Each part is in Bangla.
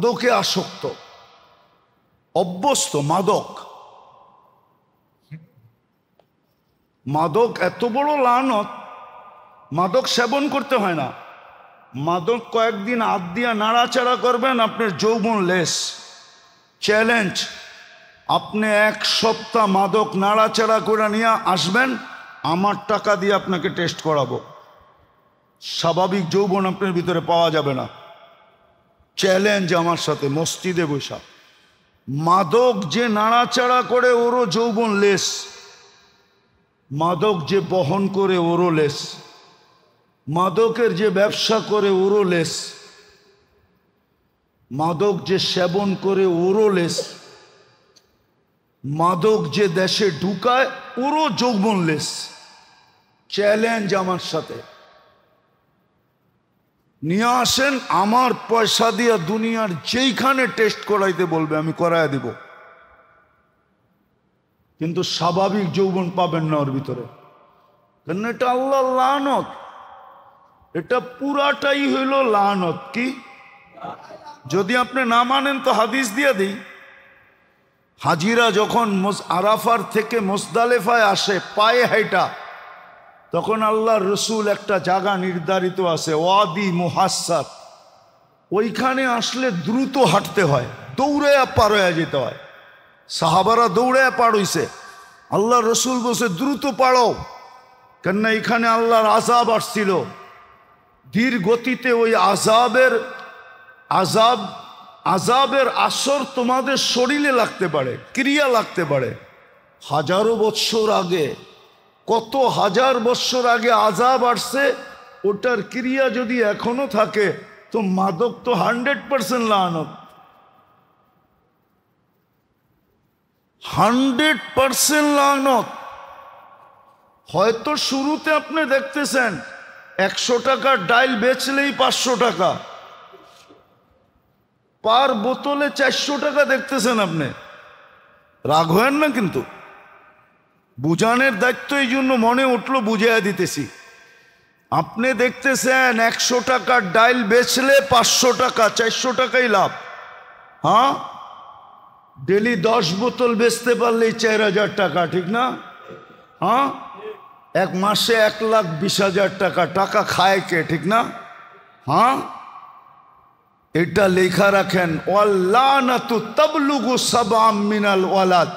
মাদকে আসক্ত, অভ্যস্ত। মাদক এত বড় লানত, মাদক সেবন করতে হয় না। মাদক কয়েকদিন হাত দিয়া নাড়াচাড়া করবেন, আপনার যৌবন লেস। চ্যালেঞ্জ, আপনি 1 সপ্তাহ মাদক নাড়াচাড়া করে নিয়ে আসবেন, আমার টাকা দিয়ে আপনাকে টেস্ট করাবো, স্বাভাবিক যৌবন আপনার ভিতরে পাওয়া যাবে না। চ্যালেঞ্জ আমার সাথে, মসজিদে বসা। মাদক যে নাড়াচাড়া করে ওরও যৌবন লেস, মাদক যে বহন করে ওরও লেস, মাদকের যে ব্যবসা করে ওরও লেস, মাদক যে সেবন করে ওরও লেস, মাদক যে দেশে ঢুকায় ওরও যৌবন লেস। চ্যালেঞ্জ আমার সাথে, নিয়ে আসেন, আমার পয়সা দিয়ে দুনিয়ার যেইখানে টেস্ট করাইতে বলবে আমি করাই দেব, কিন্তু স্বাভাবিক যৌবন পাবেন না ওর ভিতরে। কারণ এটা আল্লাহর লানত, এটা পুরাটাই হইল লানত। কি? যদি আপনি না মানেন তো হাদিস দিয়ে দিই। হাজিরা যখন আরাফার থেকে মুজদালিফায় আসে পায়ে হাইটা, তখন আল্লাহর রসুল একটা জায়গা নির্ধারিত আছে, ওয়াদি মুহাসসার, ওইখানে আসলে দ্রুত হাঁটতে হয়, দৌড়ে পার হয়ে যেতে হয়। সাহাবারা দৌড়ে পার হইছে, আল্লাহ রসুল বসে দ্রুত পাড়ো, কেননা এখানে আল্লাহর আযাব আসছিল। ধীর গতিতে ওই আযাবের আসর তোমাদের শরীরে লাগতে পারে, ক্রিয়া লাগতে পারে। হাজারো বৎসর আগে, কত হাজার বৎসর আগে আযাব আসছে, ওটার ক্রিয়া যদি এখনো থাকে তো মাদক তো 100% লানত, 100% লানত। হয়তো শুরুতে আপনি দেখতেছেন 100 টাকার ডাইল বেচলেই 500 টাকা, পার বোতলে 400 টাকা দেখতেছেন আপনি। রাগ হয়েন না, কিন্তু বুঝানোর দায়িত্ব এই জন্য মনে উঠলো, বুঝাইয়া দিতেছি। আপনি দেখতেছেন 100 টাকার ডাইল বেচলে 500 টাকা, 400 টাকাই লাভ। হ্যাঁ, ডেলি 10 বোতল বেচতে পারলেই 4000 টাকা, ঠিক না? হ্যাঁ, এক মাসে 1,20,000 টাকা। টাকা খায় কে, ঠিক না? হ্যাঁ, এটা লেখা রাখেন, ওয়াল্লানাতু তাবলুগু সাবআম মিনাল ওয়ালাদ।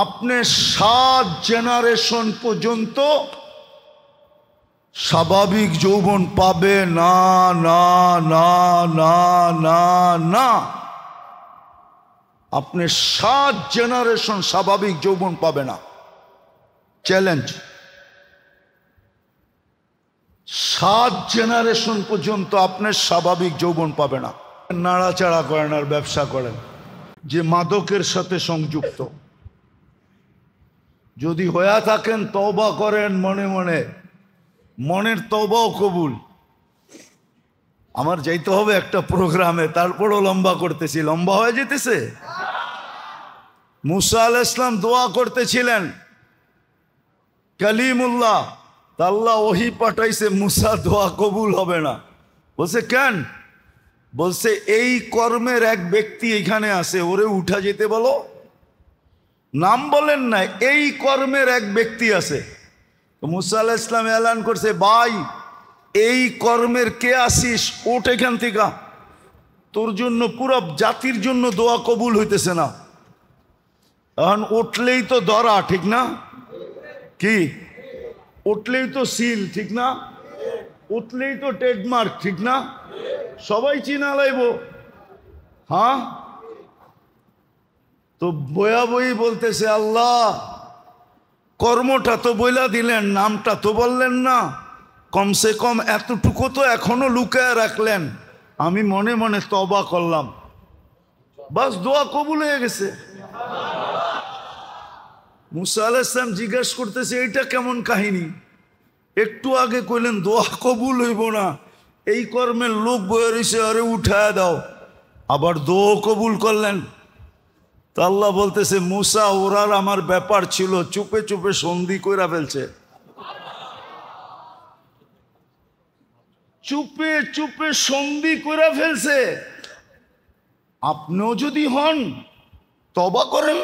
আপনি 7 জেনারেশন পর্যন্ত স্বাভাবিক যৌবন পাবে না, না না না না না। আপনি 7 জেনারেশন স্বাভাবিক যৌবন পাবে না। চ্যালেঞ্জ, 7 জেনারেশন পর্যন্ত আপনার স্বাভাবিক যৌবন পাবে না। নাড়াচাড়া করেন আর ব্যবসা করেন, যে মাদকের সাথে সংযুক্ত। যদি হয়ে থাকেন তওবা করেন মনে মনে, মনের তওবাও কবুল। আমার যাইতে হবে একটা প্রোগ্রামে, তারপরও লম্বা করতেছি, লম্বা হয়ে যেতেছে। মুসা আলাইহিস সালাম দোয়া করতেছিলেন, কালিমুল্লাহ, আল্লাহ ওহী পাঠাইছে, মুসা দোয়া কবুল হবে না। বলছে কেন? বলছে এই কর্মের এক ব্যক্তি এখানে আছে, ওরে উঠা যেতে বলো। নাম বলেন না, এই কর্মের এক ব্যক্তি আছে। মুসা আলাইহিস সালাম এলান করছে, ভাই এই কর্মের কে আসিস, ওঠ এখান থেকে, তোর জন্য পুরো জাতির জন্য দোয়া কবুল হইতেছে না। এখন উঠলেই তো ধরা, ঠিক না? কি? উঠলেই তো সিল, ঠিক না? উঠলেই তো ট্রেডমার্ক, ঠিক না? সবাই চিনা লাইব। হ্যাঁ, তো বয়া বই বলতেছে, আল্লাহ কর্মটা তো বইলা দিলেন, নামটা তো বললেন না, কমসে কম এতটুকু তো এখনো লুকায় রাখলেন। আমি মনে মনে তওবা করলাম, বাস দোয়া কবুল হয়ে গেছে। মুসা আলাইহিস সালাম জিজ্ঞেস করতেছে, এইটা কেমন কাহিনী? একটু আগে কইলেন দোয়া কবুল হইব না, এই কর্মের লোক বয়ে রয়েছে, আরে উঠায় দাও, আবার দোয়া কবুল করলেন। তা আল্লাহ বলতেছে, মুসা ওরার আমার ব্যাপার ছিল, চুপে চুপে সন্ধি কইরা ফেলছে, চুপে চুপে সন্ধি কইরা ফেলছে। আপনিও যদি হন তওবা করেন,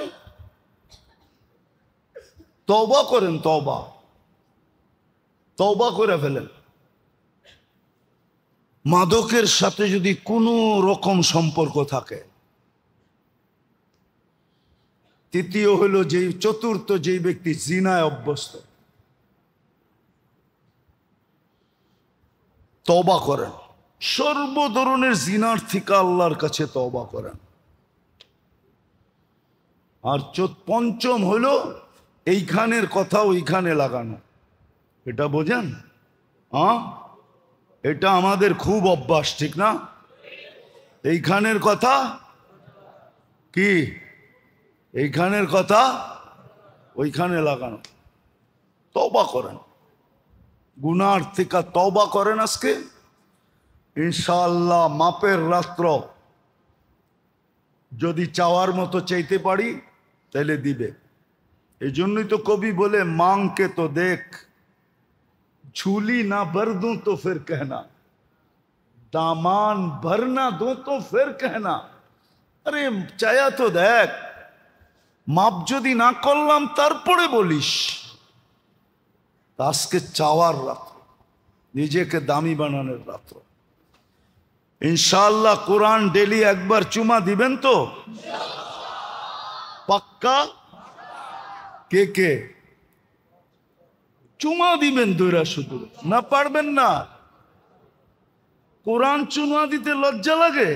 তওবা করেন, তওবা তওবা করে ফেলেন। মাদকের সাথে যদি কোনো রকম সম্পর্ক থাকে। তৃতীয় হলো চতুর্থ যেই ব্যক্তি জিনায় অভ্যস্ত, তওবা করেন, সর্ব ধরনের জিনার থেকে আল্লাহর কাছে তওবা করেন। আর পঞ্চম হলো এইখানের কথা ওইখানে লাগানো। এটা বোঝেন? এটা আমাদের খুব অভ্যাস, ঠিক না? এইখানের কথা কি, এইখানের কথা ওইখানে লাগানো। তওবা করেন, গুনার থেকে তওবা করেন। আজকে ইনশাআল্লাহ মাপের রাত্র যদি চাওয়ার মতো চাইতে পারি তাহলে দিবে। এই জন্যই তো কবি বলে, মাংকে তো দেখ, झूली ना भर दूं तो फिर कहना, दामान भर ना दूं तो फिर कहना। अरे চায়া তো দেখ, মাপ যদি না করলাম তারপরে বলিস। আজকে চাওয়ার রাত্র, নিজেকে দামি বানানোর রাত্র। ইনশাআল্লাহ কোরআন ডেলি একবার চুমা দিবেন তো? পাক্কা? কে কে চুমা দিবেন? দৈরা শুধু না, পারবেন না? কোরআন চুমা দিতে লজ্জা লাগে?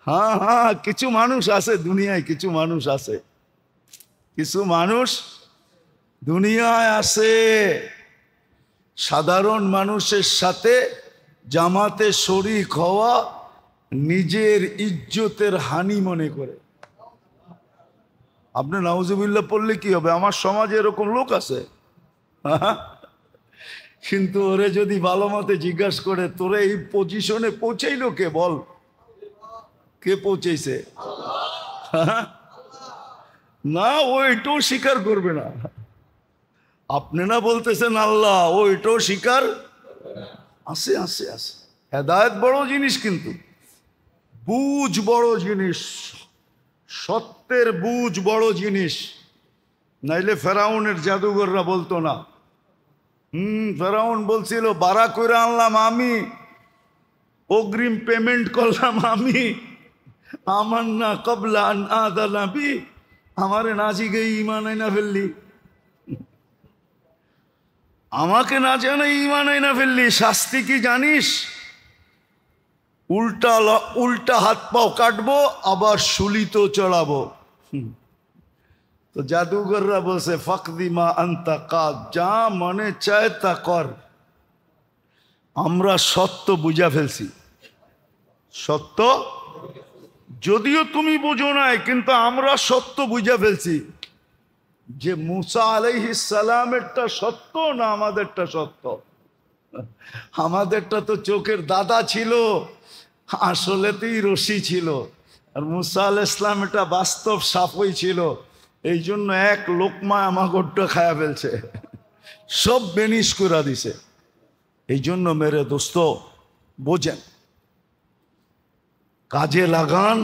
হ্যাঁ, হ্যাঁ, কিছু মানুষ আছে দুনিয়ায়, কিছু মানুষ আছে, কিছু মানুষ দুনিয়ায় আছে সাধারণ মানুষের সাথে জামাতে শরীক হওয়া নিজের ইজ্জতের হানি মনে করে। আপনি নাউজুবিল্লাহ পড়লে কি হবে? আমার সমাজে এরকম লোক আছে। কিন্তু ওরে যদি ভালো মতে জিজ্ঞাসা করে, তোরে এই পজিশনে পৌঁছাইলো কে? বল, কে পৌঁছাইছে? না, ও এটাও স্বীকার করবে না। আপনি না বলতেছেন আল্লাহ, ও এটাও স্বীকার। আছে আছে আছে। হেদায়েত বড় জিনিস, কিন্তু বুঝ বড় জিনিস, সত্যের বুঝ বড় জিনিস। নাইলে ফেরাউনের জাদুঘররা বলতো না। ফেরাউন বলছিল, বাড়া করে আনলাম আমি, অগ্রিম পেমেন্ট করলাম আমি, আমার না কবলা আদা নাবি, আমারে নাচি গিয়ে ইমান আইনা ফেললি, আমাকে না জানে ইমান আইনা ফেললি। শাস্তি কি জানিস? উল্টা হাত পাও কাটবো, আবার শুলিতেও চড়াবো। তো জাদুঘররা বলছে, ফাকদিমা আন্তা কাদ, যা মনে চায় তা কর। আমরা সত্য বুঝা ফেলছি, সত্য যদিও তুমি বুঝো নাই, কিন্তু আমরা সত্য বুঝা ফেলছি যে মুসা আলাইহিস সালামেরটা সত্য না আমাদেরটা সত্য। আমাদেরটা তো চোখের দাদা ছিল, আসলেতেই রশি ছিল, আর মুসা আলাইহিস সালাম এটা বাস্তব সাপই ছিল। এই জন্য এক লোকমা আমাগোটা খায়া ফেলছে, সব বেনিশ করে দিছে। এই জন্য মেরে দোস্ত বোঝেন, কাজে লাগান,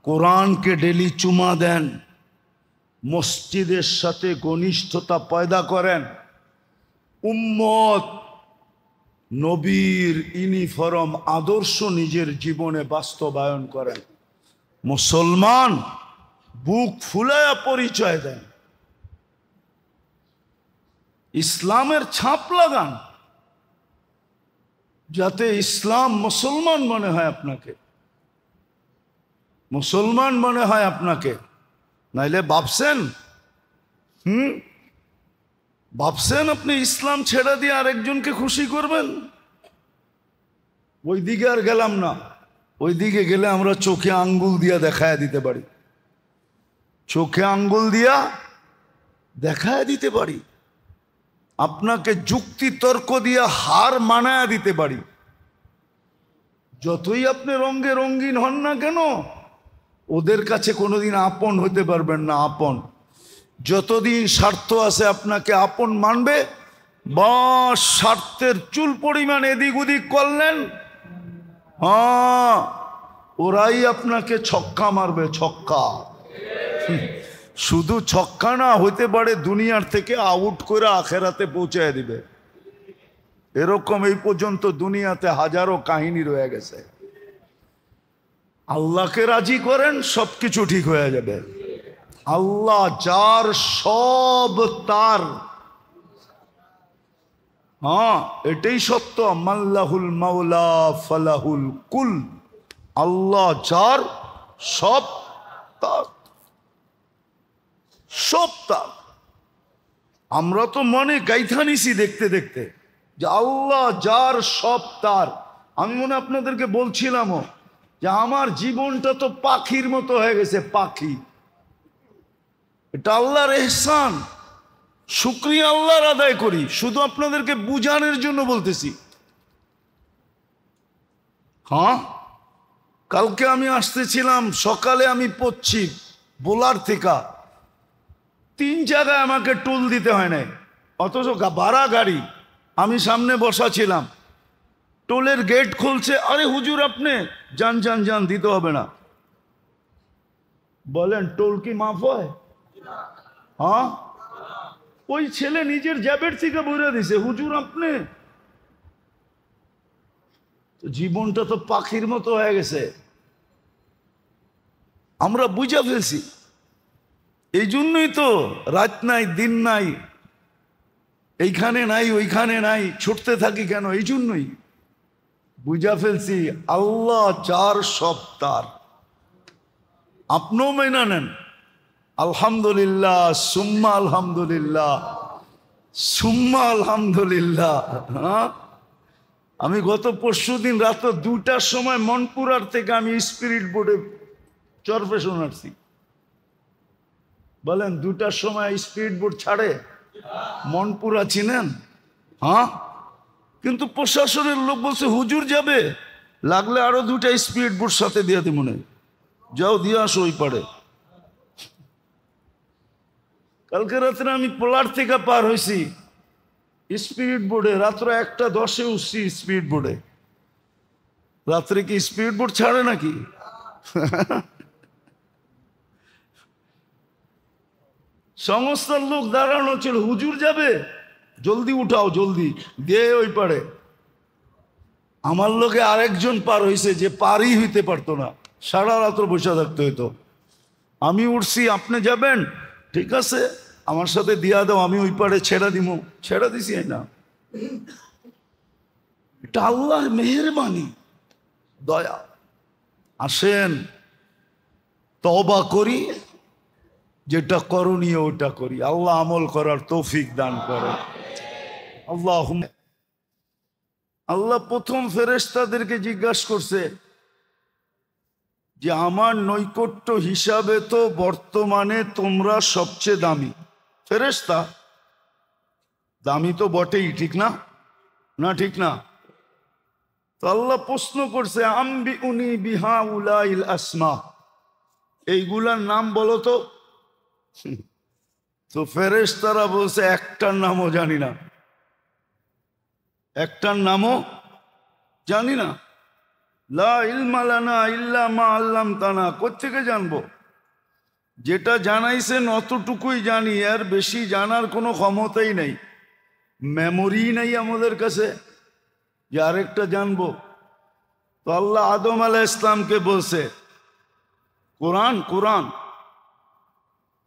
কোরআনকে ডেলি চুমা দেন, মসজিদের সাথে ঘনিষ্ঠতা পয়দা করেন, উম্মত নবীর ইউনিফর্ম আদর্শ নিজের জীবনে বাস্তবায়ন করেন। মুসলমান বুক ফুলায়া পরিচয় দেন, ইসলামের ছাপ লাগান, যাতে ইসলাম মুসলমান মনে হয় আপনাকে, মুসলমান মনে হয় আপনাকে। নাইলে ভাবছেন আপনি ইসলাম ছেড়ে দিয়ে আরেকজনকে খুশি করবেন? ওই দিকে আর গেলাম না। ওই দিকে গেলে আমরা চোখে আঙ্গুল দিয়া দেখায় দিতে পারি, চোখে আঙ্গুল দিয়া দেখায় দিতে পারি, আপনাকে যুক্তি তর্ক দিয়া হার মানায়া দিতে পারি। যতই আপনি রঙে রঙিন হন না কেন, ওদের কাছে কোনোদিন আপন হতে পারবেন না। আপন যতদিন স্বার্থ আছে আপনাকে আপন মানবে, বা স্বার্থের চুল পরিমাণ এদিক ওদিক করলেন, হ্যাঁ ওরাই আপনাকে ছক্কা মারবে, ছক্কা। শুধু ছক্কা না, হইতে পারে দুনিয়ার থেকে আউট করে আখেরাতে পৌঁছায় দিবে। এরকম এই পর্যন্ত দুনিয়াতে হাজারো কাহিনী রয়ে গেছে। আল্লাহকে রাজি করেন, সবকিছু ঠিক হয়ে যাবে। আল্লাহ যার, সব তার। হ্যাঁ এটাই সত্য, মাল্লাহুল মাওলা ফালাহুল কুল। আল্লাহ যার, সব তার, সব তার। আমরা তো মনে গাইথা নিছি দেখতে দেখতে যে আল্লাহ যার, সব তার। আমি মনে আপনাদেরকে বলছিলামও যে আমার জীবনটা তো পাখির মতো হয়ে গেছে, পাখি। এটা আল্লাহর এহসান, শুকরিয়া আল্লাহর আদায় করি। শুধু আপনাদেরকে বুঝানোর জন্য বলতেছি। হ্যাঁ কালকে আমি আসতেছিলাম, সকালে আমি পড়ছি বোলার থেকে, 3 জায়গায় আমাকে টোল দিতে হয় নাই, অথচ ভাড়া গাড়ি, আমি সামনে বসা ছিলাম, টোলের গেট খুলছে, আরে হুজুর আপনি যান যান যান, দিতে হবে না। বলেন টোল কি মাফ হয়? হ্যাঁ ওই ছেলে নিজের জ্যাবের থেকে বলে দিছে, হুজুর আপনি। জীবনটা তো পাখির মতো হয়ে গেছে, আমরা বুঝা ফেলছি। এই জন্যই তো রাত নাই দিন নাই, এইখানে নাই ওইখানে নাই, ছুটতে থাকি কেন? এই জন্যই বুঝা ফেলছি আল্লাহ যার, সব তার। আপনিও মেনে নেন আলহামদুলিল্লাহ, সুম্মা আলহামদুলিল্লাহ, সুম্মা আলহামদুলিল্লাহ। হ্যাঁ আমি গত পরশুদিন রাত 2টার সময় মনপুরার থেকে আমি স্পিরিট বোর্ডে চরপেশন আসছি। বলেন 2টার সময় স্পিরিট বোর্ড ছাড়ে? মনপুরা চিনেন? হ্যাঁ কিন্তু প্রশাসনের লোক বলছে হুজুর যাবে, লাগলে আরো 2টা স্পিরিট বোর্ড সাথে দিয়ে দিই, মনে যাও দিয়ে আসো ওই পারে। কালকে রাত্রে আমি পোলার থেকে পার হয়েছি স্পিরিট বোর্ডে, রাত্র 1টা 10-এ উঠছি স্পিরিট বোর্ডে। রাত্রে কি স্পিরিট বোর্ড ছাড়ে নাকি? সংস্থার লোক দাঁড়ানো ছিল, হুজুর যাবে, জলদি উঠাও জলদি, দিয়ে ওই পারে। আমার লোকে আরেকজন পার হয়েছে যে পারই হইতে পারতো না, সারা রাত্র বসে থাকতে হইতো। আমি উঠছি, আপনি যাবেন, ঠিক আছে আমার সাথে দিয়া দাও, আমি ওই পারে ছেড়া দিব। ছেড়া দিছি না, এটা আল্লাহর মেহেরবানি, দয়া। আসেন তওবা করি, যেটা করণীয় ওটা করি। আল্লাহ আমল করার তৌফিক দান করে। আল্লাহ প্রথম ফেরেশতাদেরকে জিজ্ঞাসা করছে যে আমার নৈকট্য হিসাবে তো বর্তমানে তোমরা সবচেয়ে দামি ফেরেশতা। দামি তো বটেই, ঠিক না? না ঠিক না? তো আল্লাহ প্রশ্ন করছে আম্বি উনি বিহা উলাইল আসমা, এইগুলার নাম বলো তো। তো ফেরেশতারা বলছে একটার নামও জানি না, একটার নামও জানি না। লা ইলমা লানা ইল্লা মা আল্লামতানা, কোত্থেকে জানবো? যেটা জানাইছেন অতটুকুই জানি, আর বেশি জানার কোনো ক্ষমতাই নেই, মেমোরি নেই আমাদের কাছে যে আরেকটা জানবো। তো আল্লাহ আদম আলাইহিস সালামকে বলছে, কোরআন কোরআন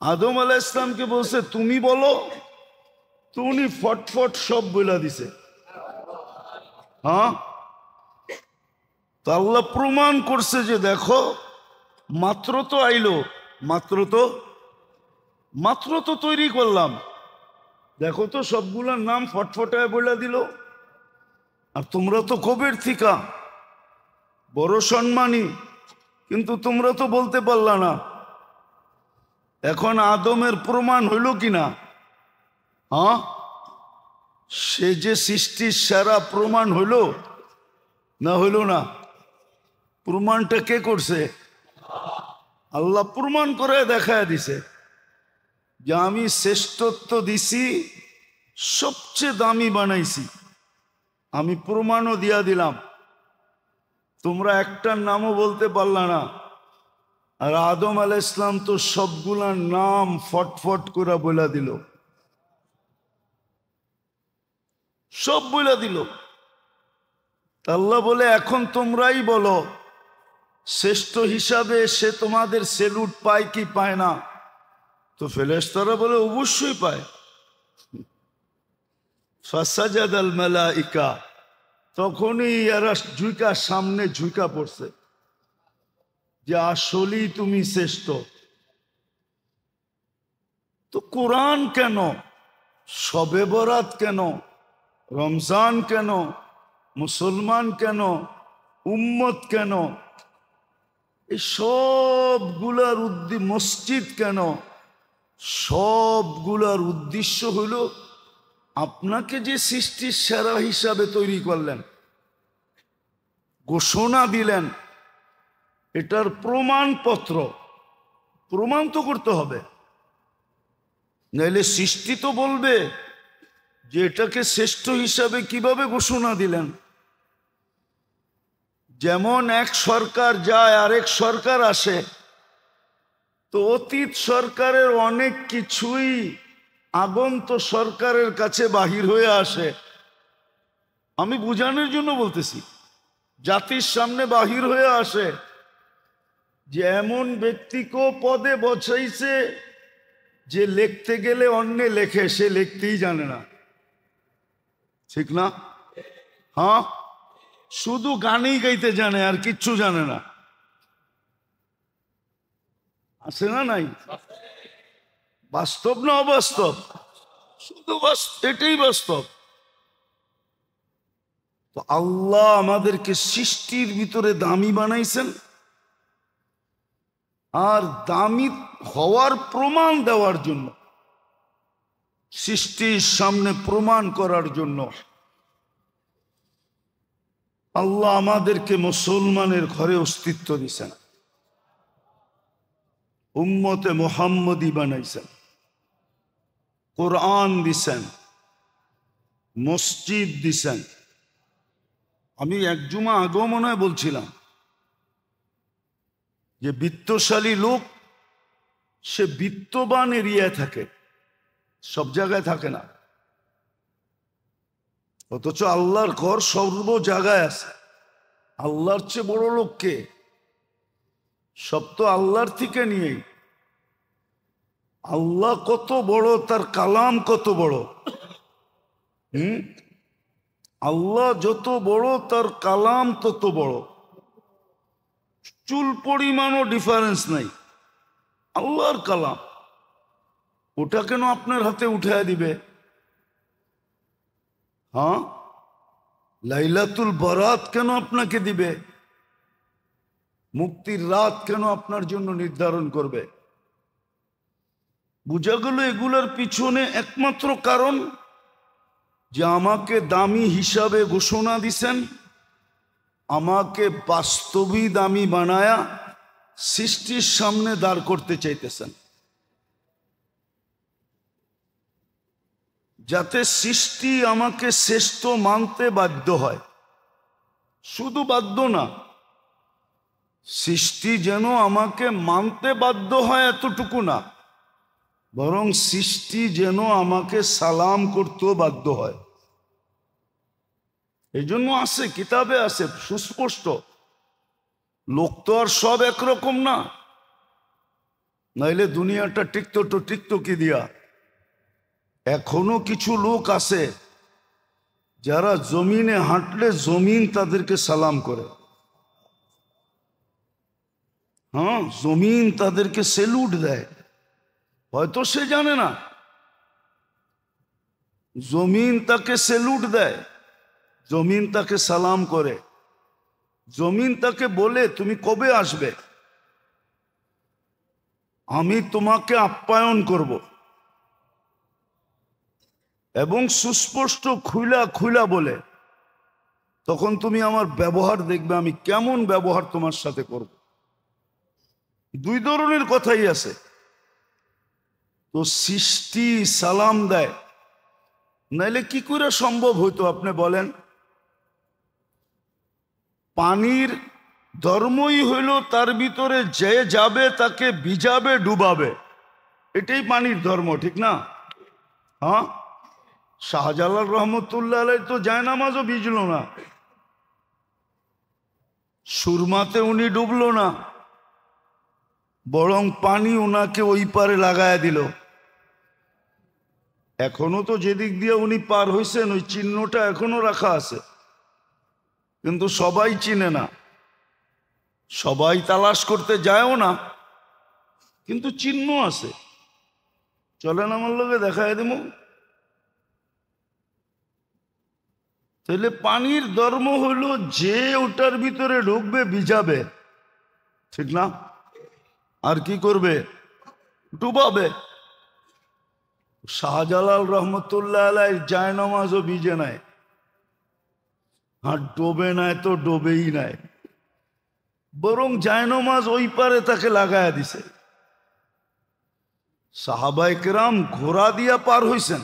আদম আলাইহিস সালামকে বলছে তুমি বলো, তো উনি ফটফট সব বলে দিছে। হ্যাঁ তো আল্লাহ প্রমাণ করছে যে দেখো, মাত্র তো আইলো, মাত্র তো তৈরি করলাম, দেখো তো সবগুলোর নাম ফটফটায় বলে দিল। আর তোমরা তো কবের থিকা বড় সম্মানী, কিন্তু তোমরা তো বলতে পারলা না। এখন আদমের প্রমাণ হইল কিনা? হ্যাঁ সে যে সৃষ্টির সেরা প্রমাণ হইল না হইল না? প্রমাণটা কে করছে? আল্লাহ প্রমাণ করে দেখায় দিছে যে আমি শ্রেষ্ঠত্ব দিছি সবচেয়ে দামি বানাইছি। আমি প্রমাণও দিয়া দিলাম, তোমরা একটার নামও বলতে পারলা না। আর আদম আলাইহিস সালাম তো সবগুলার নাম ফটফট করে বলে দিল, সব বলে দিল। আল্লাহ বলে এখন তোমরাই বলো শ্রেষ্ঠ হিসাবে সে তোমাদের সেলুট পায় কি পায় না? তো ফেরেশতারা বলে অবশ্যই পায়। ফাসাজাদাল মালাইকা, তখনই এরা ঝুঁকা সামনে ঝুঁকা পড়ছে যে আসলেই তুমি শ্রেষ্ঠ। তো কোরআন কেন, শবে বরাত কেন, রমজান কেন, মুসলমান কেন, উম্মত কেন, এই সবগুলার মসজিদ কেন, সবগুলার উদ্দেশ্য হইল আপনাকে যে সৃষ্টির সেরা হিসাবে তৈরি করলেন, ঘোষণা দিলেন, এটার প্রমাণপত্র, প্রমাণ তো করতে হবে, নাইলে সৃষ্টি তো বলবে যে এটাকে শ্রেষ্ঠ হিসাবে কিভাবে ঘোষণা দিলেন। যেমন এক সরকার যায় আরেক সরকার আসে, তো অতীত সরকারের অনেক কিছুই আগন্ত সরকারের কাছে বাহির হয়ে আসে। আমি বুঝানোর জন্য বলতেছি, জাতির সামনে বাহির হয়ে আসে যে এমন ব্যক্তিকেও পদে বসাইছে যে লিখতে গেলে অন্যে লেখে, সে লিখতেই জানে না, ঠিক না? হ্যাঁ, শুধু গানেই গাইতে জানে আর কিচ্ছু জানে না, আছে না নাই? বাস্তব না অবাস্তব? শুধু এটাই বাস্তব। তো আল্লাহ আমাদেরকে সৃষ্টির ভিতরে দামি বানাইছেন, আর দামি হওয়ার প্রমাণ দেওয়ার জন্য, সৃষ্টির সামনে প্রমাণ করার জন্য আল্লাহ আমাদেরকে মুসলমানের ঘরে অস্তিত্ব দিয়েছেন, উম্মতে মুহাম্মদী বানাইছেন, কোরআন দিছেন, মসজিদ দিছেন। আমি এক জুমা আগেও মনে হয় বলছিলাম যে বিত্তশালী লোক সে বিত্তবান এরিয়ায় থাকে, সব জায়গায় থাকে না। অথচ আল্লাহর ঘর সর্ব জায়গায় আছে। আল্লাহর চেয়ে বড় লোক কে? সব তো আল্লাহর থেকে নিয়েই। আল্লাহ কত বড়, তার কালাম কত বড়। আল্লাহ যত বড় তার কালাম তত বড়, চুল পরিমাণও ডিফারেন্স নাই। আল্লাহর কালাম, ওটা কেন আপনার হাতে উঠায় দিবে? হ্যাঁ, লাইলাতুল বারাত কেন আপনাকে দিবে? মুক্তির রাত কেন আপনার জন্য নির্ধারণ করবে? বুঝা গেল এগুলোর পিছনে একমাত্র কারণ যে আমাকে দামি হিসাবে ঘোষণা দিছেন, আমাকে বাস্তবই দামি বানায়া সৃষ্টির সামনে দাঁড় করতে চাইতেছেন, যাতে সৃষ্টি আমাকে শ্রেষ্ঠ মানতে বাধ্য হয়। শুধু বাধ্য না, সৃষ্টি যেন আমাকে মানতে বাধ্য হয় এতটুকু না, বরং সৃষ্টি যেন আমাকে সালাম করতেও বাধ্য হয়। এই জন্য আছে, কিতাবে আছে সুস্পষ্ট। লোক তো আর সব একরকম না, নাইলে দুনিয়াটা টিকতো কি দিয়া। এখনো কিছু লোক আছে যারা জমিনে হাঁটলে জমিন তাদেরকে সালাম করে। হ্যাঁ, জমিন তাদেরকে সেলুট দেয়। হয়তো সে জানে না, জমিন তাকে সেলুট দেয়, জমিন তাকে সালাম করে, জমিন তাকে বলে তুমি কবে আসবে, আমি তোমাকে আপ্যায়ন করব। এবং সুস্পষ্ট খুইলা বলে, তখন তুমি আমার ব্যবহার দেখবে, আমি কেমন ব্যবহার তোমার সাথে করব। দুই ধরনের কথাই আছে। তো সৃষ্টি সালাম দেয়, নাইলে কি করে সম্ভব হইতো আপনি বলেন? পানির ধর্মই হইল তার ভিতরে যে যাবে তাকে ভিজাবে, ডুবাবে। এটাই পানির ধর্ম, ঠিক না? হ্যাঁ, শাহজালাল রহমতুল্লাহ আলাইহি তো জায়নামাজও ভিজল না, সুরমাতে উনি ডুবলো না, বরং পানি ওনাকে ওই পারে লাগায় দিল। এখনো তো যেদিক দিয়ে উনি পার হইছেন ওই চিহ্নটা এখনো রাখা আছে, কিন্তু সবাই চিনে না, সবাই তালাশ করতে যায়ও না, কিন্তু চিহ্ন আছে। চলেন আমার লোকে দেখায় দেব। তাহলে পানির ধর্ম হলো যে ওটার ভিতরে ঢুকবে ভিজাবে, ঠিক না? আর কি করবে? ডুবাবে। শাহজালাল রহমতুল্লাহ আলাইহি জায়নামাজও ভিজে নাই, আর ডোবে নাই তো ডোবেই নাই, বরং জায়নামাজ ওই পারে তাকে লাগায়া দিছে। সাহাবায়ে কেরাম ঘোড়া দিয়া পার হইছেন।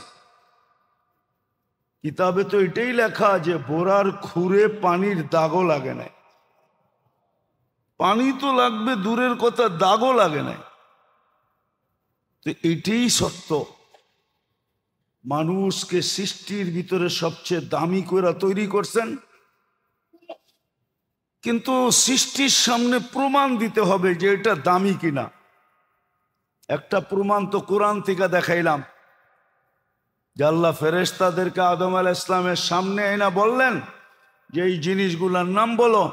কিতাবে তো এটাই লেখা যে বোরার খুরে পানির দাগও লাগে নাই। পানি তো লাগবে দূরের কথা, দাগও লাগে নাই। তো এটাই সত্য, মানুষকে সৃষ্টির ভিতরে সবচেয়ে দামি করে তৈরি করছেন, কিন্তু সৃষ্টির সামনে প্রমাণ দিতে হবে যে এটা দামি কিনা। একটা প্রমাণ তো কোরআন থেকে দেখাইলাম যে আল্লাহ ফেরেশতাদেরকে আদম আলাইহিস সালামের সামনে এনে বললেন যে এই জিনিসগুলোর নাম বলো।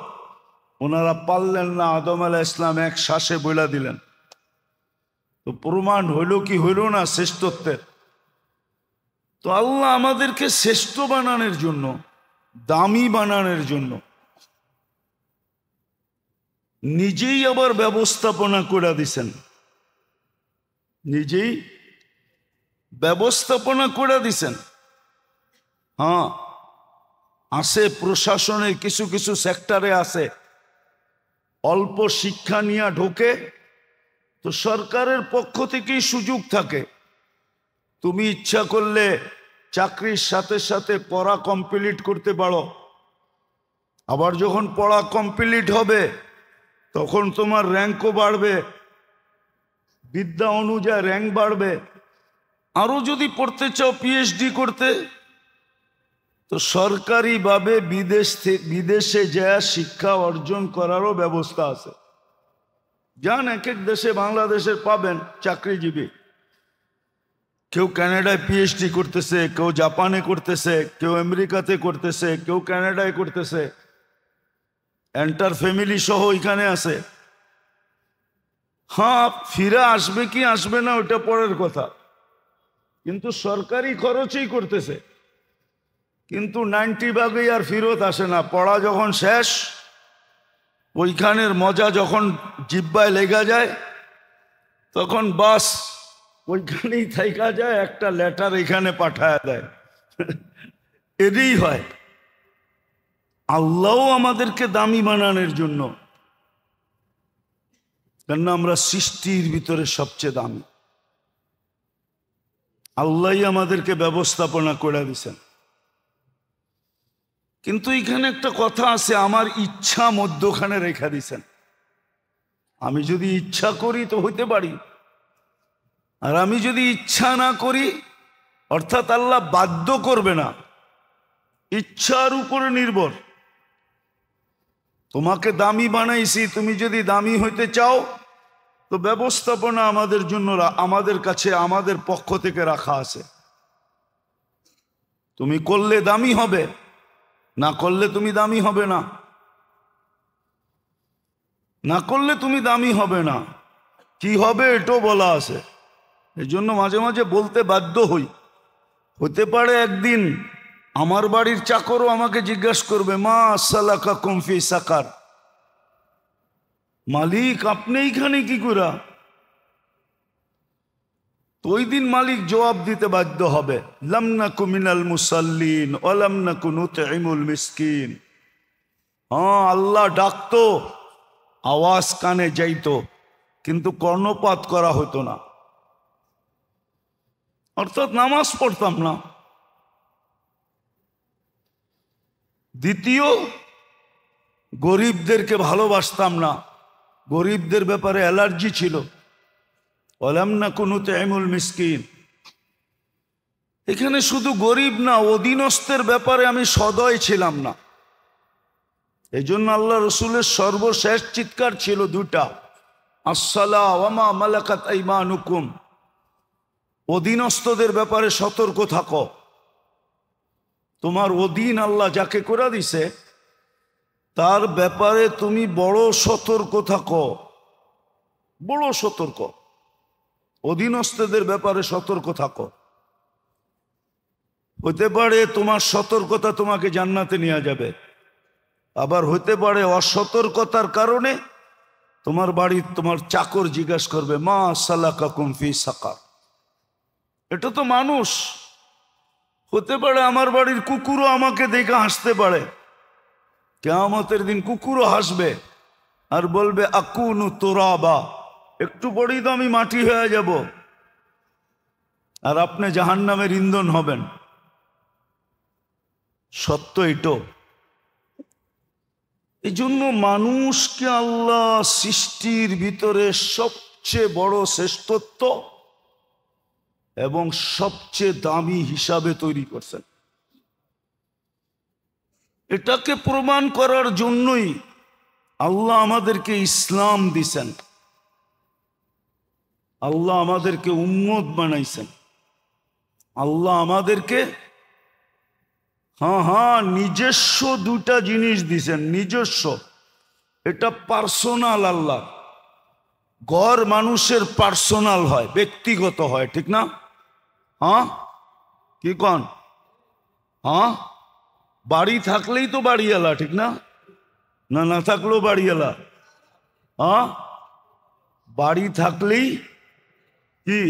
ওনারা পারলেন না, আদম আলাইহিস সালাম এক শ্বাসে বলে দিলেন। তো প্রমাণ হইল কি হইল না শ্রেষ্ঠত্বের? তো আল্লাহ আমাদেরকে শ্রেষ্ঠ বানানোর জন্য, দামি বানানোর জন্য নিজেই আবার ব্যবস্থাপনা করে দিছেন, নিজেই ব্যবস্থাপনা করে দিছেন। হ্যাঁ, আছে প্রশাসনের কিছু কিছু সেক্টরে আছে, অল্প শিক্ষা নিয়ে ঢোকে তো সরকারের পক্ষ থেকেই সুযোগ থাকে। তুমি ইচ্ছা করলে চাকরির সাথে সাথে পড়া কমপ্লিট করতে পারো, আবার যখন পড়া কমপ্লিট হবে তখন তোমার র্যাঙ্কও বাড়বে, বিদ্যা অনুযায়ী র্যাঙ্ক বাড়বে। আরও যদি পড়তে চাও পিএইচডি করতে, তো সরকারিভাবে বিদেশে যায় শিক্ষা অর্জন করারও ব্যবস্থা আছে। যান এক এক দেশে, বাংলাদেশের পাবেন চাকরিজীবী, কেউ কানাডায় পিএইচডি করতেছে, কেউ জাপানে করতেছে, কেউ আমেরিকাতে করতেছে, কেউ কানাডায় করতেছে, এন্টার ফ্যামিলি সহ এখানে আছে। হ্যাঁ, ফিরে আসবে কি আসবে না ওটা পরের কথা, কিন্তু সরকারি খরচেই করতেছে। কিন্তু 90% আর ফিরত আসে না। পড়া যখন শেষ, ওইখানের মজা যখন জিব্বায় লেগা যায়, তখন বাস ওইখানেই থাইকা যায়, একটা লেটার এখানে পাঠায় দেয়। এরই হয়। আল্লাহও আমাদেরকে দামি বানানোর জন্য, কেননা আমরা সৃষ্টির ভিতরে সবচেয়ে দামি। আল্লাহই আমাদেরকে ব্যবস্থাপনা করে দিছেন। কিন্তু এখানে একটা কথা আছে, আমার ইচ্ছা মধ্যখানে রেখা দিছেন। আমি যদি ইচ্ছা করি তো হইতে পারি, আর আমি যদি ইচ্ছা না করি, অর্থাৎ আল্লাহ বাধ্য করবে না, ইচ্ছার উপরে নির্ভর। তোমাকে দামি বানাইছি, তুমি যদি দামি হইতে চাও তো ব্যবস্থাপনা আমাদের জন্য, আমাদের কাছে, আমাদের পক্ষ থেকে রাখা আছে। তুমি করলে দামি হবে, না করলে তুমি দামি হবে না, না করলে তুমি দামি হবে না। কি হবে এটাও বলা আছে। এই জন্য মাঝে মাঝে বলতে বাধ্য হই। হতে পারে একদিন আমার বাড়ির চাকরও আমাকে জিজ্ঞাসা করবে, মা সালাকাকুম ফি সাকার, মালিক আপনি এইখানে কি করা? তো ওই দিন মালিক জবাব দিতে বাধ্য হবে, লাম নাকু মিনাল মুসাল্লিন ওয়া লাম নাকু নুতঈমুল মিসকিন। হ্যাঁ, আল্লাহ ডাকতো, আওয়াজ কানে যাইতো, কিন্তু কর্ণপাত করা হতো না। অর্থাৎ নামাজ পড়তাম না, দ্বিতীয়, গরিবদেরকে ভালোবাসতাম না, গরিবদের ব্যাপারে অ্যালার্জি ছিল। ওয়ালাম নাকুনু নুতঈমুল মিসকিন। এখানে শুধু গরিব না, অধীনস্থের ব্যাপারে আমি সদয় ছিলাম না। এই জন্য আল্লাহ রসুলের সর্বশেষ চিৎকার ছিল দুটা, আসসালাহ ওয়া মা মালাকাত আইমানুকুম। অধীনস্থদের ব্যাপারে সতর্ক থাকো। তোমার অধীন আল্লাহ যাকে করে দিছে তার ব্যাপারে তুমি বড় সতর্ক থাকো, বড় সতর্ক। অধীনস্থদের ব্যাপারে সতর্ক থাকো। হতে পারে তোমার সতর্কতা তোমাকে জান্নাতে নিয়ে যাবে, আবার হতে পারে অসতর্কতার কারণে তোমার বাড়ির তোমার চাকর জিজ্ঞাসা করবে মা সালাকাকুম ফি সাকার। এটা তো মানুষ। হতে পারে আমার বাড়ির কুকুরও আমাকে দেখে হাসতে পারে। কিয়ামতের দিন কুকুরও হাসবে আর বলবে আকুনু তুরাবা, একটু পরেই তো আমি মাটি হয়ে যাব, আর আপনি জাহান্নামের ইন্ধন হবেন। সত্য এটো। এই জন্য মানুষকে আল্লাহ সৃষ্টির ভিতরে সবচেয়ে বড় শ্রেষ্ঠত্ব এবং সবচেয়ে দামি হিসাবে তৈরি করছেন। এটাকে প্রমাণ করার জন্যই আল্লাহ আমাদেরকে ইসলাম দিছেন, আল্লাহ আমাদেরকে উম্মত বানাইছেন, আল্লাহ আমাদেরকে নিজস্ব দুটা জিনিস দিছেন। নিজস্ব, এটা পার্সোনাল। আল্লাহ ঘর মানুষের পার্সোনাল হয়, ব্যক্তিগত হয়, ঠিক না? কি কন? বাড়ি থাকলেই তো বাড়িওয়ালা, ঠিক না? না না থাকলেও বাড়িওয়ালা। বাড়ি থাকলেই কি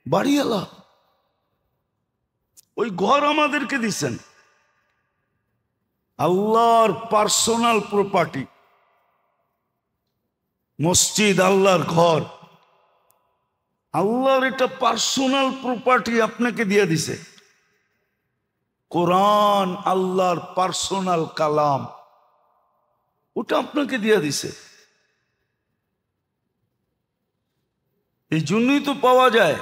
বাড়িওয়ালা। ওই ঘর আমাদেরকে দিছেন, আল্লাহর পার্সোনাল প্রপার্টি। মসজিদ আল্লাহর ঘর, আল্লাহর এটা পার্সোনাল প্রপার্টি আপনাকে দিয়ে দিছে। কোরআন আল্লাহর পার্সোনাল কালাম, ওটা আপনাকে দিয়ে দিছে। এই জন্যই তো পাওয়া যায়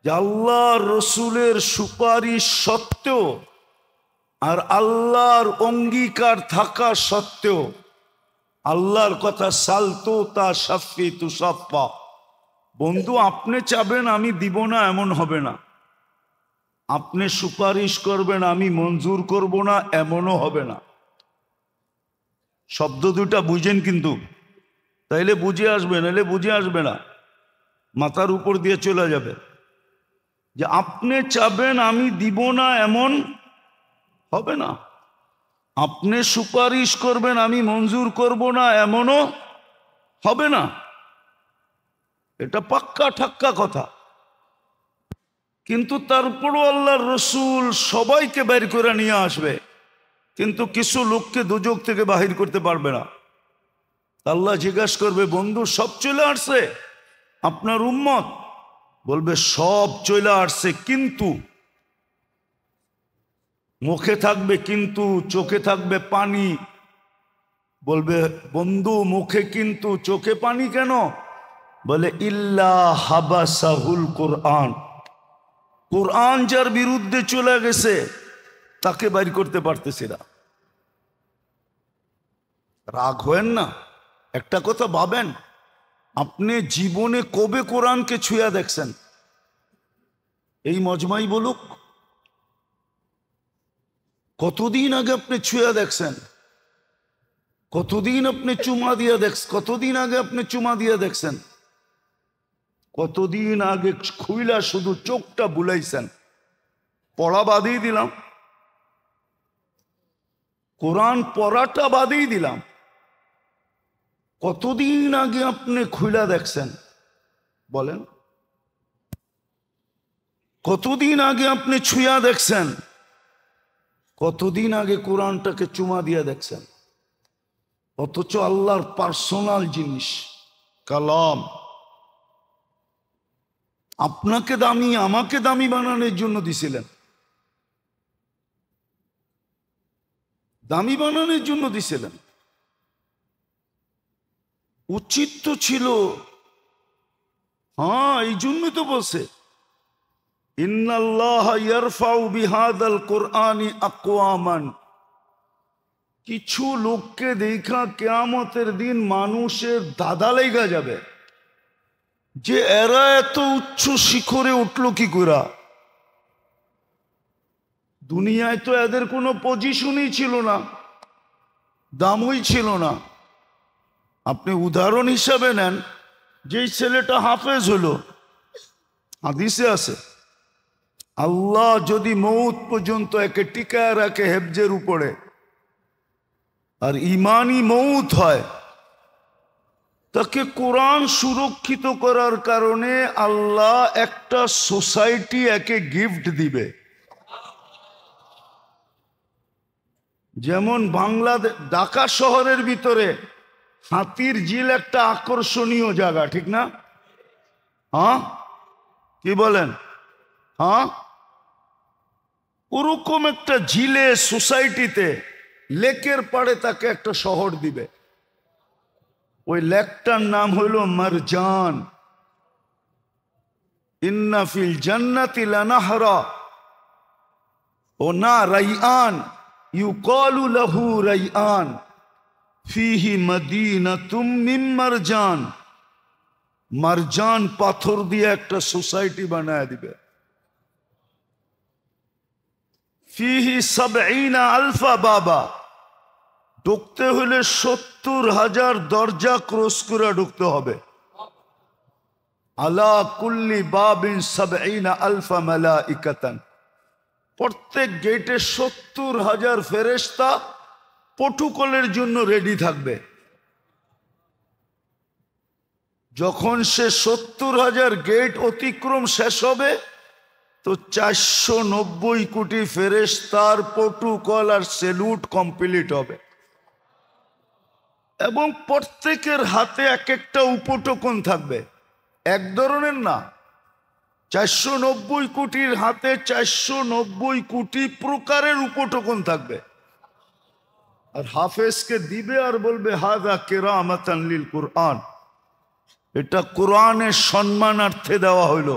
যে আল্লাহর রসুলের সুপারিশ সত্ত্বেও আর আল্লাহর অঙ্গীকার থাকা সত্ত্বেও আল্লাহর কথা সালতো তা সাফি তু সাফা। বন্ধু, আপনি চাবেন আমি দিব না এমন হবে না, আপনি সুপারিশ করবেন আমি মঞ্জুর করব না এমনও হবে না। শব্দ দুটা বুঝেন কিন্তু, তাইলে বুঝে আসবে, নাহলে বুঝে আসবে না, মাথার উপর দিয়ে চলে যাবে। যে আপনি চাবেন আমি দিব না এমন হবে না, আপনি সুপারিশ করবেন আমি মঞ্জুর করব না এমনও হবে না। এটা পাক্কা ঠাক্কা কথা। কিন্তু তারপরও আল্লাহর রসুল সবাইকে বের করে নিয়ে আসবে, কিন্তু কিছু লোককে দুজক থেকে বাহির করতে পারবে না। আল্লাহ জিজ্ঞাসা করবে বন্ধু সব চলে আসছে আপনার উম্মত? বলবে সব চলে আসছে, কিন্তু মুখে থাকবে কিন্তু, চোখে থাকবে পানি। বলবে বন্ধু মুখে কিন্তু চোখে পানি কেন? বলে ইল্লা হাবাসাহুল কোরআন, কোরআন যার বিরুদ্ধে চলে গেছে তাকে বাইর করতে পারতেছি না। রাগ হয়েন না, একটা কথা ভাবেন, আপনি জীবনে কবে কোরআনকে ছুঁয়া দেখছেন? এই মজমাই বলুক, কতদিন আগে আপনি ছুঁয়া দেখছেন? কতদিন আপনি চুমা দিয়ে দেখছেন? কতদিন আগে আপনি চুমা দিয়ে দেখছেন? কতদিন আগে খুইলা শুধু চোখটা বুলাইছেন? পড়া বাদেই দিলাম, কোরআন পড়াটা বাদেই দিলাম, কতদিন আগে আপনি খুইলা দেখছেন? বলেন, কতদিন আগে আপনি ছুঁয়া দেখছেন? কতদিন আগে কোরআনটাকে চুমা দিয়ে দেখছেন? অথচ আল্লাহর পার্সোনাল জিনিস কালাম, আপনাকে দামি আমাকে দামি বানানোর জন্য দিছিলেন। দামি বানানোর জন্য দিছিলেন। উচিত তো ছিল, হ্যাঁ, এই জন্যই তো বলছে ইন্নাল্লাহ ইয়ারফাউ বিহাদাল কোরআনি আকওয়ামান। কিছু লোককে দেখা কিয়ামতের দিন মানুষের দাদা লেগা যাবে যে এরা এত উচ্চ শিখরে উঠল কি করে। দুনিয়ায় তো এদের কোনো পজিশনই ছিল না, দামই ছিল না। আপনি উদাহরণ হিসাবে নেন, যেই ছেলেটা হাফেজ হলো, হাদিসে আছে আল্লাহ যদি মৌত পর্যন্ত একে টিকায় রাখে হেফজের উপরে, আর ইমানি মৌত হয়, তাকে কোরআন সুরক্ষিত করার কারণে আল্লাহ একটা সোসাইটি একে গিফট দিবে। যেমন বাংলাদেশ ঢাকা শহরের ভিতরে হাতির ঝিল একটা আকর্ষণীয় জায়গা, ঠিক না? হ্যাঁ, কি বলেন? হ্যাঁ, ওরকম একটা ঝিলে সোসাইটিতে লেকের পাড়ে তাকে একটা শহর দিবে। ওই লেকটার নাম হইল মারজান। ইন্না ফিল জান্নাতি লানাহরা ও না রাইআন ইউকালু লাহু রাইআন ফিহি মদিনাতুম মিন মারজান। মারজান পাথর দিয়ে একটা সোসাইটি বানায় দিবে। ফিহি ৭০ আলফা বাবা, ঢুকতে হলে ৭০,০০০ দরজা ক্রস করে ঢুকতে হবে। আলা কুল্লি বাবিন ৭০ আলফা মালাইকাতান, প্রত্যেক গেটে ৭০,০০০ ফেরেশতা প্রটোকলের জন্য রেডি থাকবে। যখন সে ৭০,০০০ গেট অতিক্রম শেষ হবে, তো ৪৯০ কোটি ফেরেশতার প্রটোকল আর সেলুট কমপ্লিট হবে। এবং প্রত্যেকের হাতে এক একটা উপটোকন থাকবে, এক ধরনের না। ৪৯০ কোটির হাতে ৪৯০ কোটি প্রকারের উপটোকন থাকবে। আর হাফেজকে দিবে আর বলবে হাযা কিরামাতান লিল কুরআন, এটা কোরআনের সম্মানার্থে দেওয়া হইল।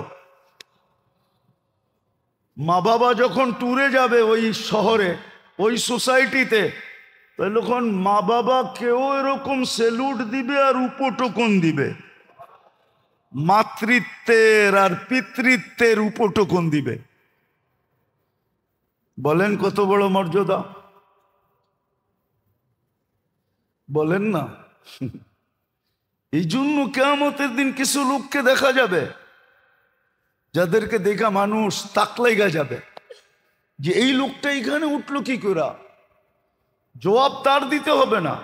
মা বাবা যখন ট্যুরে যাবে ওই শহরে, ওই সোসাইটিতে, তখন মা বাবা কেউ এরকম সেলুট দিবে আর উপটোকন দিবে। মাতৃত্বের আর পিতৃত্বের উপটোকন দিবে। বলেন কত বড় মর্যাদা, বলেন না? এই জন্য কিয়ামতের দিন কিছু লোককে দেখা যাবে যাদেরকে দেখা মানুষ তাক লাইগা যাবে যে এই লোকটা এখানে উঠলো কি করে। জবাব তার দিতে হবে না,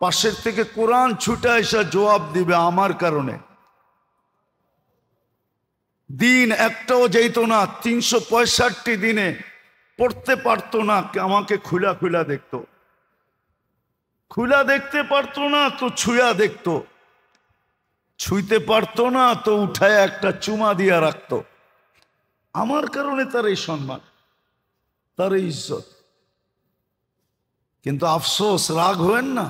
পাশের থেকে কোরআন ছুটে এসে জবাব দিবে আমার কারণে। দিন একটাও যেত না, ৩৬৫ দিনে পড়তে পারতো না, আমাকে খুলা খুলা দেখতো। খুলা দেখতে পারতো না তো ছুঁয়া দেখতো, ছুঁইতে পারতো না তো উঠায় একটা চুমা দিয়া রাখতো। আমার কারণে তার এই সম্মান, তার এই ইজ্জত। কিন্তু আফসোস, রাগ হবেন না,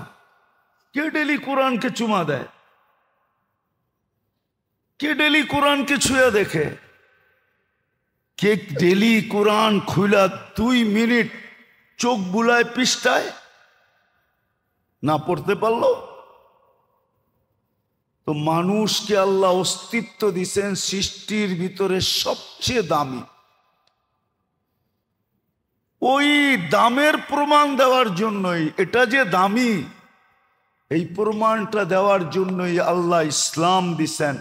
কে ডেলি কোরআনকে চুমা দেয়? কে ডেলি কোরআনকে ছুঁয়া দেখে? কে ডেলি কোরআন খুলা ২ মিনিট চোখ বুলায় পৃষ্ঠায় না পড়তে পারলো? তো মানুষকে আল্লাহ অস্তিত্ব দিছেন সৃষ্টির ভিতরে সবচেয়ে দামি। ওই দামের প্রমাণ দেওয়ার জন্যই, এটা যে দামি এই প্রমাণটা দেওয়ার জন্যই আল্লাহ ইসলাম দিছেন,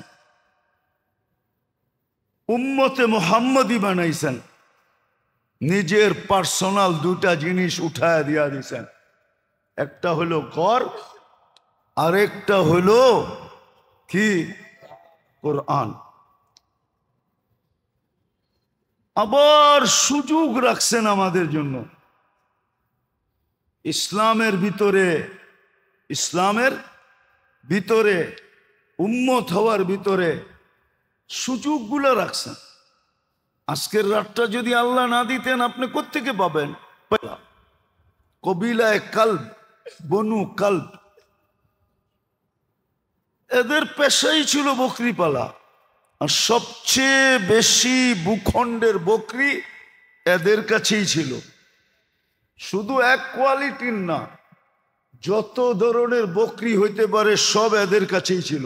উম্মতে মুহাম্মদী বানাইছেন। নিজের পার্সোনাল ২টা জিনিস উঠায় দিয়া দিছেন, একটা হলো ঘর, আরেকটা হলো কি? কোরআন। আবার সুযোগ রাখছেন আমাদের জন্য। ইসলামের ভিতরে উম্মত হওয়ার ভিতরে সুযোগগুলো রাখছেন। আজকের রাতটা যদি আল্লাহ না দিতেন, আপনি কোত্থেকে পাবেন? কবিলায় কালব, বনু কালব, এদের পেশাই ছিল বকরি পালা। আর সবচেয়ে বেশি ভূখণ্ডের বকরি এদের কাছেই ছিল। শুধু এক কোয়ালিটির না, যত ধরনের বকরি হইতে পারে সব এদের কাছেই ছিল।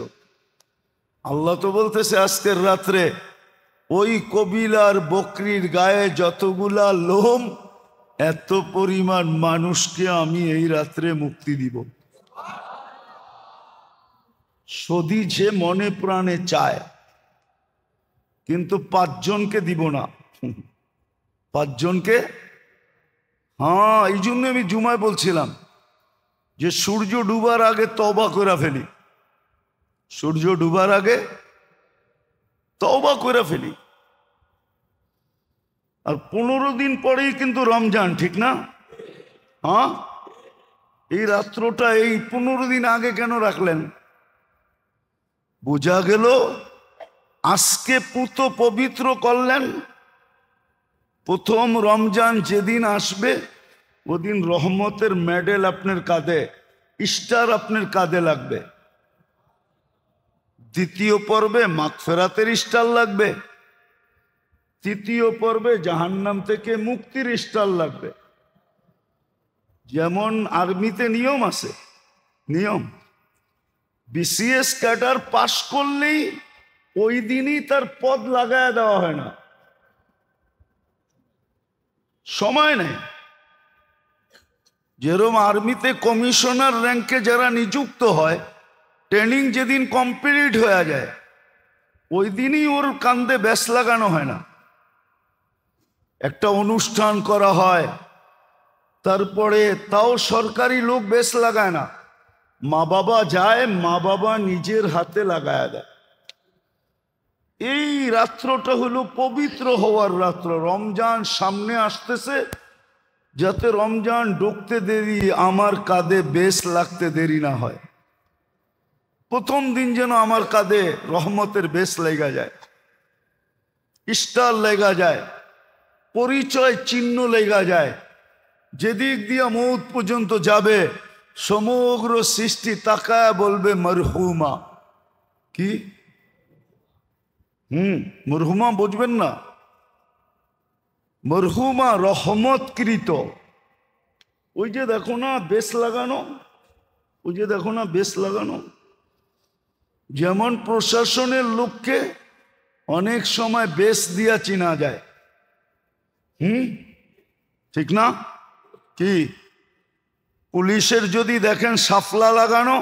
আল্লাহ তো বলতেছে আজকের রাত্রে ওই কবিলার বকরির গায়ে যতগুলা লোম, এত পরিমাণ মানুষকে আমি এই রাত্রে মুক্তি দিব। যদি যে মনে প্রাণে চায়, কিন্তু 5 জনকে দিব না। 5 জনকে, হ্যাঁ, এই জন্য আমি জুমায় বলছিলাম যে সূর্য ডুবার আগে তওবা করে ফেলি। সূর্য ডুবার আগে তওবা করে ফেলি। আর 15 দিন পরেই কিন্তু রমজান, ঠিক না? হ্যাঁ, এই রাত্রটা এই 15 দিন আগে কেন রাখলেন? বোঝা গেল আজকে পুত পবিত্র করলেন। প্রথম রমজান যেদিন আসবে ওদিন রহমতের মেডেল আপনার কাঁধে, স্টার আপনার কাঁধে লাগবে। দ্বিতীয় পর্বে মাগফিরাতের স্টার লাগবে। তৃতীয় পর্বে জাহান্নাম থেকে মুক্তির স্টার লাগবে। যেমন আর্মিতে নিয়ম আছে, নিয়ম বিসিএস ক্যাডার পাশ করলেই ওই দিনই তার পদ লাগায় দেওয়া হয় না, সময় নেই। যেরকম আর্মিতে কমিশনার র্যাঙ্কে যারা নিযুক্ত হয়, ট্রেনিং যেদিন কমপ্লিট হয়ে যায় ওই দিনই ওর কান্দে ব্যাস লাগানো হয় না। একটা অনুষ্ঠান করা হয়, তারপরে তাও সরকারি লোক ব্যাস লাগায় না, মা বাবা যায়, মা বাবা নিজের হাতে লাগায় দেয়। এই রাত্রটা হলো পবিত্র হওয়ার রাত্র। রমজান সামনে আসতেছে, যাতে রমজান ঢুকতে দেরি, আমার কাঁধে বেশ লাগতে দেরি না হয়। প্রথম দিন যেন আমার কাঁধে রহমতের বেশ লেগা যায়, স্টার লেগা যায়, পরিচয় চিহ্ন লেগা যায়। যেদিক দিয়ে মৌত পর্যন্ত যাবে সমগ্র সৃষ্টি তাকায় বলবে মরহুমা। কি? মরহুমা বুঝবেন না? মরহুমা রহমতকৃত। ওই যে দেখো না বেশ লাগানো, ওই যে দেখো না বেশ লাগানো। যেমন প্রশাসনের লোককে অনেক সময় বেশ দিয়া চিনা যায়, ঠিক না? কি পুলিশের যদি দেখেন সাফলা লাগানো,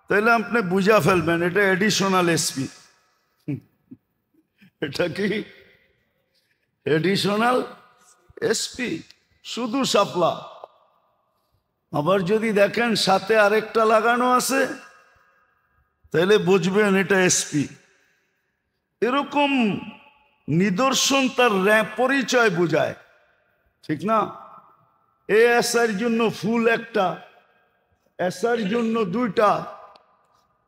তাহলে আপনি বুঝা ফেলবেন এটা এডিশনাল এসপি। এটা কি এডিশনাল এসপি, শুধু সাফলা। আবার যদি দেখেন সাথে আরেকটা লাগানো আছে, তাহলে বুঝবেন এটা এসপি। এরকম নিদর্শন তার পরিচয় বোঝায়, ঠিক না? এসআইর জন্য ফুল একটা, এসআইর জন্য 2টা,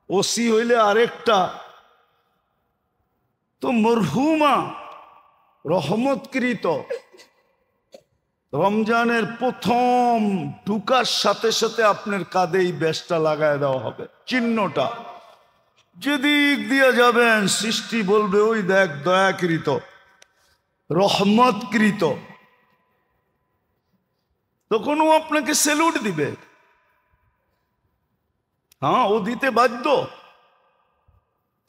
ওসি হইলে আরেকটা। তো মরহুমা রহমতকৃত। রমজানের প্রথম ঢুকার সাথে সাথে আপনার কাঁধে এই বেশটা লাগায় দেওয়া হবে, চিহ্নটা। যেদিক দিয়ে যাবেন সৃষ্টি বলবে ওই দেখ দয়াকৃত, রহমতকৃত। তখন ও আপনাকে স্যালুট দিবে। হ্যাঁ, ও দিতে বাধ্য,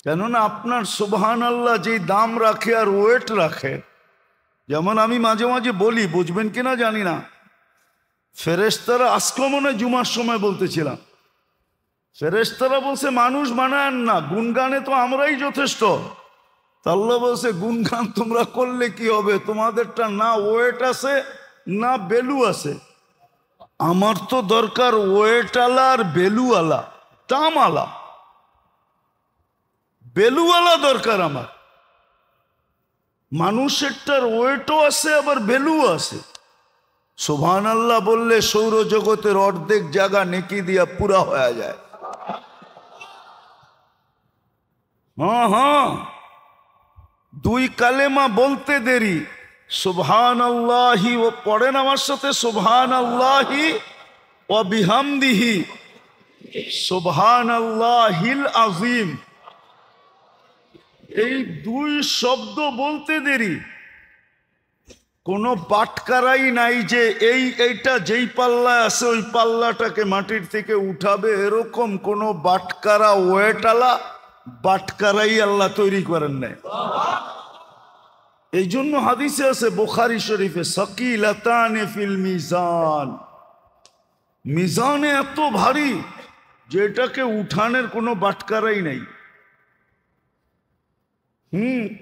কেননা আপনার সুবহানাল্লাহ যেই দাম রাখে আর ওয়েট রাখে। যেমন আমি মাঝে মাঝে বলি, বুঝবেন কিনা জানি না, ফেরেশতারা আজকে মনে জুমার সময় বলতেছিলাম, ফেরেশতারা বলছে মানুষ বানান না, গুনগানে তো আমরাই যথেষ্ট। আল্লাহ বলছে গুনগান তোমরা করলে কি হবে, তোমাদেরটা না ওয়েট আছে না বেলু আছে। আমার তো দরকার ওয়েটওয়ালা আর বেলুওয়ালা, দামওয়ালা। বেলুওয়ালা দরকার আমার। মানুষেরটার ওয়েটও আছে আবার বেলুও আছে। সুবহানাল্লাহ বললে সৌরজগতের অর্ধেক জায়গা নেকি দিয়া পুরা হয়ে যায়। হ্যাঁ, 2 কালেমা বলতে দেরি, সুবহানাল্লাহি, ও পড়েন আমার সাথে, সুবহানাল্লাহি ওয়া বিহামদিহি সুবহানাল্লাহিল আযীম। এই দুই শব্দ বলতে দেরি, কোনো বাটকারাই নাই যে এইটা যেই পাল্লায় আছে ওই পাল্লাটাকে মাটির থেকে উঠাবে, এরকম কোনো বাটকারা ওয়েটালা বাটকারাই আল্লাহ তৈরি করেন নাই। এই জন্য হাদিসে আছে বুখারী শরীফে, সাকিলাতানে ফিল মিজান, মিজানে এত ভারী যে এটাকে উঠানের কোনো বাটকারাই নাই।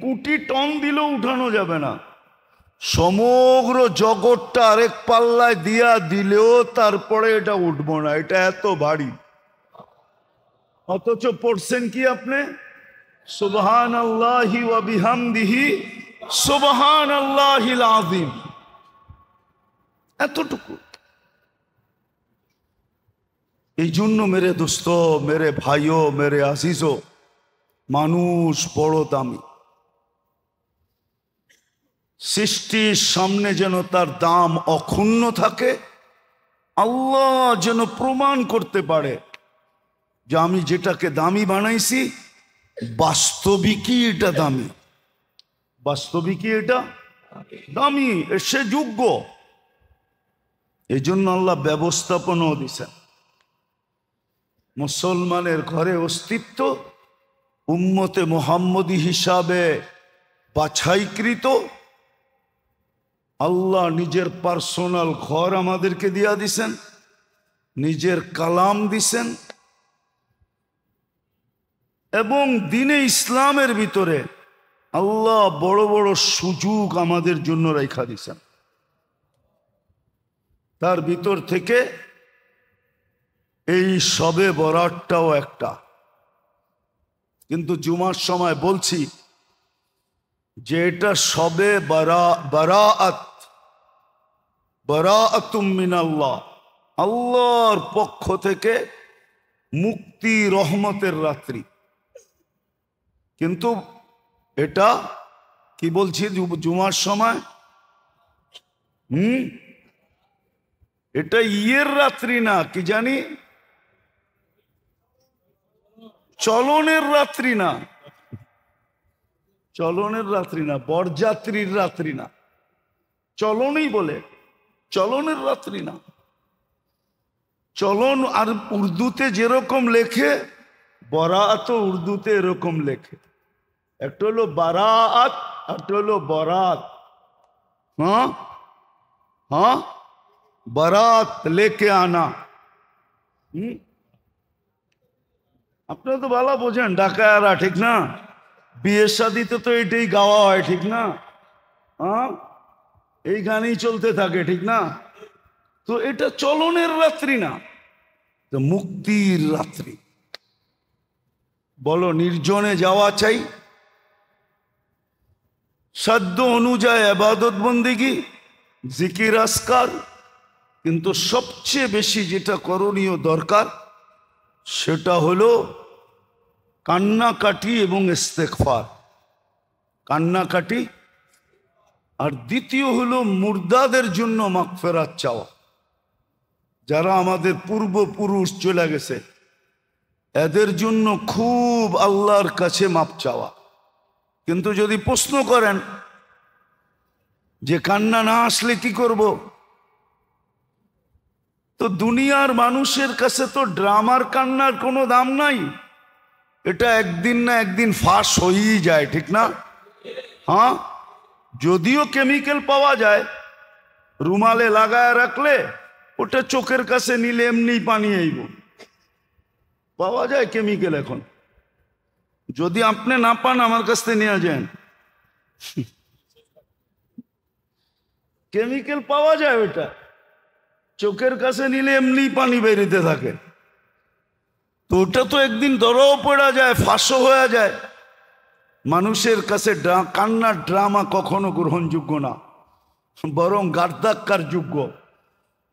কোটি টন দিলেও উঠানো যাবে না। সমগ্র জগৎটা আরেক পাল্লায় দিয়া দিলেও তারপরে এটা উঠবো না, এটা এত ভারী। অথচ পড়ছেন কি আপনি? সুবহানাল্লাহি ওয়া বিহামদিহি সুবহানাল্লাহিল আযীম, এতটুকু। এই জন্য মেরে দোস্ত, মেরে ভাইও, মেরে আজিজো, মানুষ বড় দামি। সৃষ্টির সামনে যেন তার দাম অক্ষুণ্ণ থাকে, আল্লাহ যেন প্রমাণ করতে পারে যে আমি যেটাকে দামি বানাইছি বাস্তবিকই এটা দামি, বাস্তবিকই এটা দামি, সে যোগ্য। এই জন্য আল্লাহ ব্যবস্থাপনাও দিছেন। মুসলমানের ঘরে অস্তিত্ব, উম্মতে মুহাম্মদী হিসাবে বাছাইকৃত, আল্লাহ নিজের পার্সোনাল ঘর আমাদেরকে দিয়া দিছেন, নিজের কালাম দিছেন, এবং দ্বীনে ইসলামের ভিতরে আল্লাহ বড় বড় সুযোগ আমাদের জন্য রেখা দিছেন। তার ভিতর থেকে এই শবে বরাতটাও একটা। কিন্তু জুমার সময় বলছি যে এটা শবে বারাআতুম মিনাল্লাহ, আল্লাহর পক্ষ থেকে মুক্তি, রহমতের রাত্রি। কিন্তু এটা কি বলছি জুমার সময়, এটা ইয়ের রাত্রি না, কি জানি চলনের রাত্রি না, চলনের রাত্রি না, বরযাত্রীর রাত্রি না, চলনই বলে, চলনের রাত্রি না। চলন আর উর্দুতে যেরকম লেখে, বরাত উর্দুতে এরকম লেখে। একটা হলো বারাত, একটা হলো বরাত। হ্যাঁ হ্যাঁ, বারাত লেকে আনা। আপনারা তো ভালো বোঝেন ঢাকায়ারা, ঠিক না? বিয়ের শাদিতে তো এটাই গাওয়া হয়, ঠিক না? হ্যাঁ, এই গানই চলতে থাকে, ঠিক না? তো এটা চলনের রাত্রি না, তো মুক্তির রাত্রি। বলো নির্জনে যাওয়া চাই, সাধ্য অনুযায়ী ইবাদত বন্দেগী, জিকির আসকার, কিন্তু সবচেয়ে বেশি যেটা করণীয় দরকার সেটা হলো কান্নাকাটি এবং ইস্তেগফার। কান্নাকাটি, আর দ্বিতীয় হলো মুর্দাদের জন্য মাগফিরাত চাওয়া। যারা আমাদের পূর্বপুরুষ চলে গেছে এদের জন্য খুব আল্লাহর কাছে মাপ চাওয়া। কিন্তু যদি প্রশ্ন করেন যে কান্না না আসলে কি করব, তো দুনিয়ার মানুষের কাছে তো ড্রামার কান্নার কোনো দাম নাই। এটা একদিন না একদিন ফাঁস হয়েই যায়, ঠিক না? হ্যাঁ, যদিও কেমিক্যাল পাওয়া যায়, রুমালে লাগায় রাখলে ওটা চোখের কাছে নিলে এমনি পানি আইব, পাওয়া যায় কেমিক্যাল এখন। যদি আপনি না পান আমার কাছ থেকে নিয়ে যান, কেমিক্যাল পাওয়া যায়, ওটা চোখের কাছে নিলে এমনি পানি বেরিতে থাকে। তো ওটা তো একদিন ধরাও পড়া যায়, ফাঁসও হয়ে যায়। মানুষের কাছে কান্নার ড্রামা কখনো গ্রহণযোগ্য না, বরং গার্দাক্কার যোগ্য।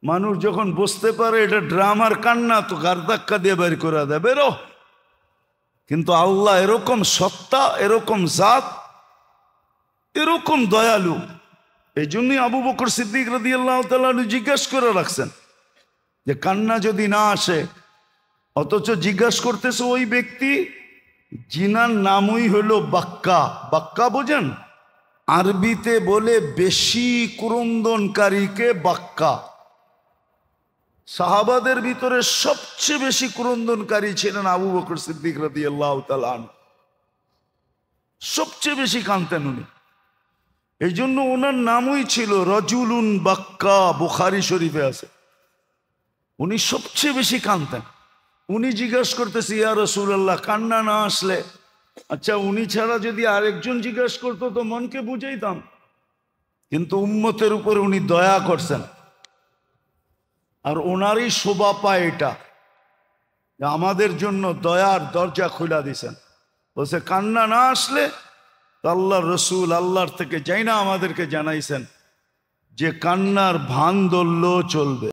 মানুষ যখন বুঝতে পারে এটা ড্রামার কান্না, তো গার্দাক্কা দিয়ে বের করে দেয়, বেরো। কিন্তু আল্লাহ এরকম সত্তা, এরকম জাত, এরকম দয়ালু, এই জন্যই আবু বকর সিদ্দিক রাদিয়াল্লাহু তাআলা আনহু জিজ্ঞাসা করে রাখছেন যে কান্না যদি না আসে, অথচ জিজ্ঞাসা করতেছে ওই ব্যক্তি জিনার নামই হলো বাক্কা। বাক্কা বোঝেন? আরবিতে বলে বেশি ক্রন্দনকারীকে বাক্কা। সাহাবাদের ভিতরে সবচেয়ে বেশি ক্রন্দনকারী ছিলেন আবু বকর সিদ্দিক রাদিয়াল্লাহু তাআলা আনহু। সবচেয়ে বেশি কাঁদতেন উনি, এই জন্য ওনার নামই ছিল রাজুলুন বাক্কা, বুখারী শরীফে আছে। উনি সবচেয়ে বেশি কাঁদতেন। উনি জিজ্ঞাসা করতেছে ইয়া রাসূলুল্লাহ, কান্না না আসলে, আচ্ছা উনি ছাড়া যদি আরেকজন জিজ্ঞাসা করতো তো মনকে বুঝাইতাম, কিন্তু উম্মতের উপরে উনি দয়া করছেন। আর ওনারই শোভা পায় এটা যে আমাদের জন্য দয়ার দরজা খুলে দিছেন। বলছে কান্না না আসলে আল্লাহ রসুল আল্লাহর থেকে যাই না আমাদেরকে জানাইছেন যে কান্নার ভান ধরলেও চলবে।